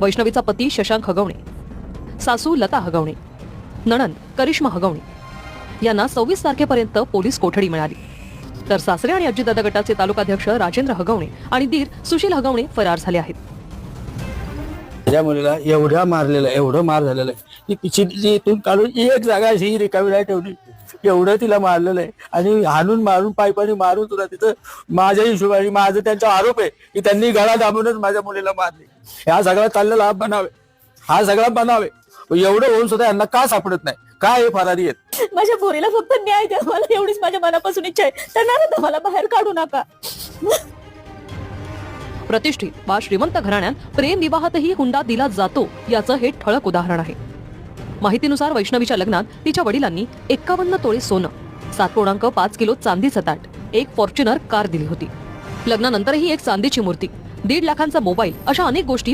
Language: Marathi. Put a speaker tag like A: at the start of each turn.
A: वैष्णवीचा पती शशांक हगवणे, सासू लता हगवणे, नणंद करिश्मा हगवणे यांना 26 तारखेपर्यंत पोलीस कोठडी मिळाली. तर सासरे आणि अजितदादा गटाचे तालुकाध्यक्ष राजेंद्र हगवणे आणि दीर सुशील हगवणे फरार झाले आहेत.
B: माझ्या मुलीला एवढं मार झालेलं आहे की तिची इथून काढून एक जागा अशी रिकामी नाही ठेवली. एवढं तिला मारलेलं आहे आणि हाणून मारून पायपाने मारून तुला तिथं माझ्या हिशोबाने माझं त्यांचा आरोप आहे की त्यांनी गळा दाबूनच माझ्या मुलीला मारले. हा सगळा चाललेला हा सगळा बनावे. एवढं होऊन सुद्धा यांना का सापडत नाही? काय हे फरारी आहेत?
C: माझ्या पोरीला फक्त न्याय द्या, मला एवढीच माझ्या मनापासून इच्छा आहे. त्यांना मला बाहेर काढू नका.
A: प्रतिष्ठित वा श्रीमंत घराण्यात प्रेम विवाहातही हुंडा दिला जातो याचं हे ठळक उदाहरण आहे. माहितीनुसार वैष्णवीच्या लग्नात तिच्या वडिलांनी 51 तोळे सोनं, 7.5 किलो चांदीचं ताट, एक फॉर्च्युनर कार दिली होती. लग्नानंतरही एक चांदीची मूर्ती, 1.5 लाखांचा मोबाईल अशा अनेक गोष्टी